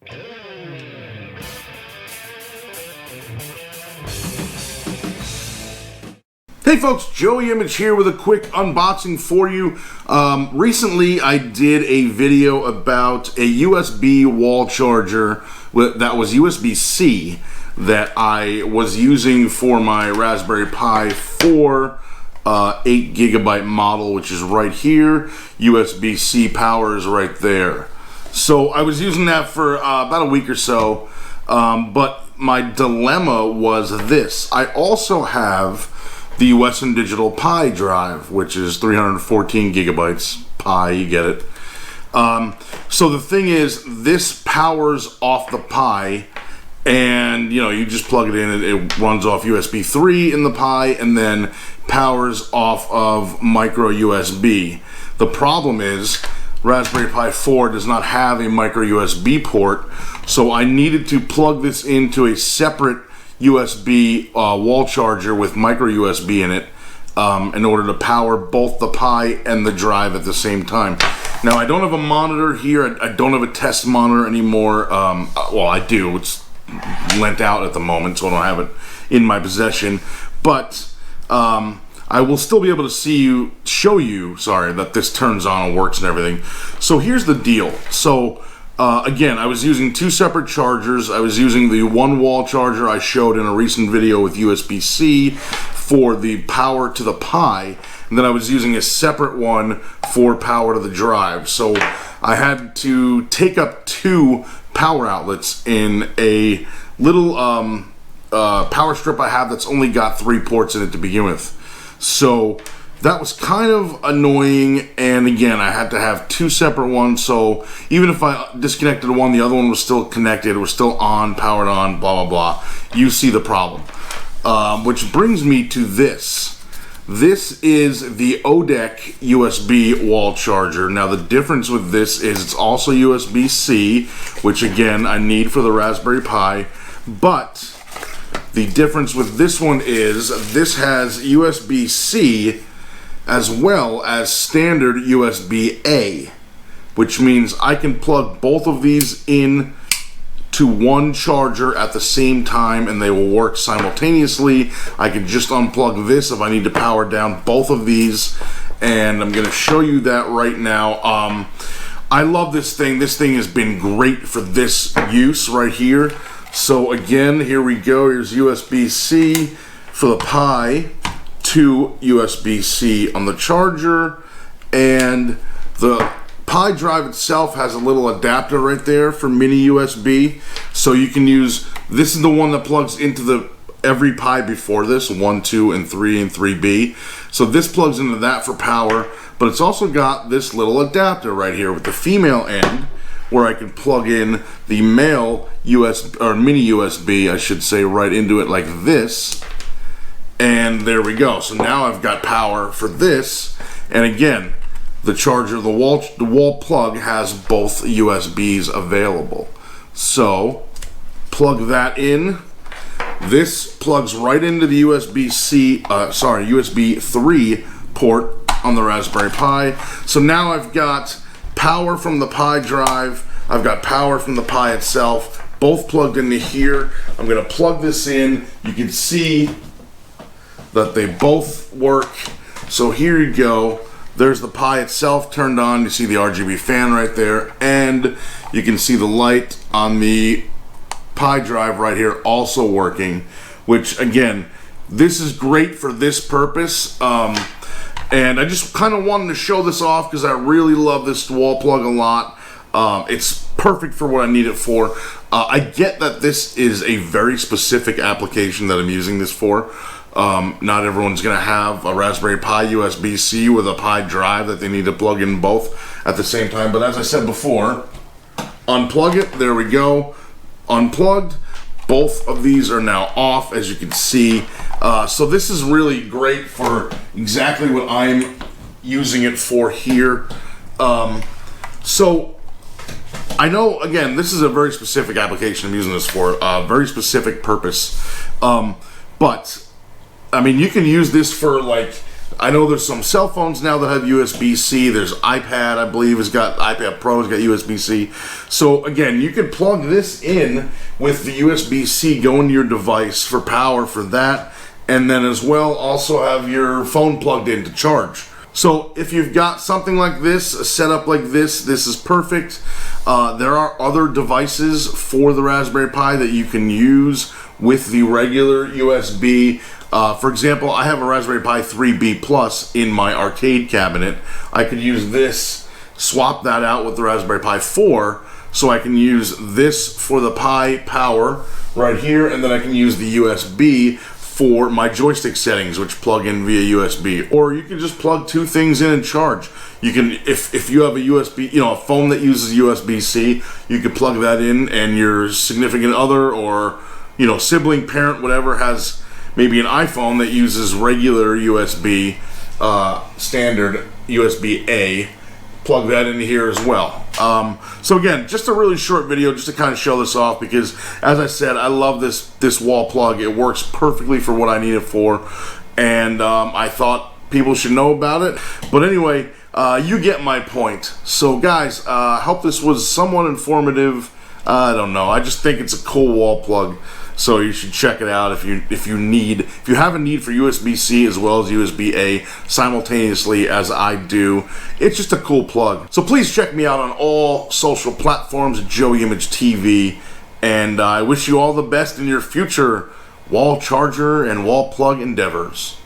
Hey folks, Joey Image here with a quick unboxing for you. Recently I did a video about a USB wall charger that was USB-C that I was using for my Raspberry Pi 4 8GB model, which is right here. USB-C power is right there. So I was using that for about a week or so, but my dilemma was this. I also have the Western Digital Pi drive, which is 314 gigabytes. Pi, you get it. So the thing is, this powers off the Pi, and you just plug it in, it runs off USB 3 in the Pi, and then powers off of micro USB. The problem is, Raspberry Pi 4 does not have a micro USB port, so I needed to plug this into a separate USB wall charger with micro USB in it in order to power both the Pi and the drive at the same time. Now I don't have a monitor here. I don't have a test monitor anymore. Well, I do. It's lent out at the moment, so I don't have it in my possession. But I will still be able to show you that this turns on and works and everything. So here's the deal. So again, I was using two separate chargers. I was using the one wall charger I showed in a recent video with USB-C for the power to the Pi, and then I was using a separate one for power to the drive. So I had to take up two power outlets in a little power strip I have that's only got 3 ports in it to begin with. So that was kind of annoying, and again, I had to have two separate ones, so even if I disconnected one, the other one was still connected, it was still on, powered on, blah, blah, blah. You see the problem. Which brings me to this. This is the Odec USB wall charger. Now, the difference with this is it's also USB-C, which again, I need for the Raspberry Pi, but the difference with this one is this has USB-C as well as standard USB-A, which means I can plug both of these in to one charger at the same time and they will work simultaneously. I can just unplug this if I need to power down both of these, and I'm going to show you that right now. I love this thing. This thing has been great for this use right here. So again, here we go. Here's USB-C for the Pi to USB-C on the charger, and the Pi drive itself has a little adapter right there for mini USB, so you can use, this is the one that plugs into every Pi before this, 1, 2, and 3, and 3B. So this plugs into that for power, but it's also got this little adapter right here with the female end, where I can plug in the male USB, or mini USB, I should say, right into it like this. And there we go. So now I've got power for this, and again, the charger, the wall plug has both USBs available. So plug that in. This plugs right into the USB 3 port on the Raspberry Pi. So now I've got power from the Pi drive. I've got power from the Pi itself, both plugged into here. I'm going to plug this in. You can see that they both work. So here you go. There's the Pi itself turned on. You see the RGB fan right there, and you can see the light on the Pi drive right here also working, which again, this is great for this purpose. And I just kind of wanted to show this off because I really love this wall plug a lot. It's perfect for what I need it for. I get that this is a very specific application that I'm using this for. Not everyone's going to have a Raspberry Pi USB-C with a Pi drive that they need to plug in both at the same time. But as I said before, unplug it. There we go. Unplugged. Both of these are now off, as you can see. So this is really great for exactly what I'm using it for here. So I know, again, this is a very specific application I'm using this for, a very specific purpose. But I mean, you can use this for like I know there's some cell phones now that have USB-C. There's iPad, I believe, iPad Pro has got USB-C. So again, you can plug this in with the USB-C going to your device for power for that, and then as well also have your phone plugged in to charge. So if you've got something like this, a setup like this is perfect. There are other devices for the Raspberry Pi that you can use with the regular USB. For example, I have a Raspberry Pi 3B Plus in my arcade cabinet. I could use this, swap that out with the Raspberry Pi 4, so I can use this for the Pi power right here, and then I can use the USB for my joystick settings, which plug in via USB. Or you can just plug two things in and charge. You can, if you have a USB, a phone that uses USB-C, you could plug that in, and your significant other or sibling, parent, whatever, has maybe an iPhone that uses regular USB, standard USB-A, plug that into here as well. So again, just a really short video just to kind of show this off, because as I said, I love this wall plug. It works perfectly for what I need it for, and I thought people should know about it. But anyway, you get my point. So guys, I hope this was somewhat informative. I don't know, I just think it's a cool wall plug, so you should check it out if you have a need for USB-C as well as USB-A simultaneously, as I do. It's just a cool plug. So please check me out on all social platforms at Joey Image TV, and I wish you all the best in your future wall charger and wall plug endeavors.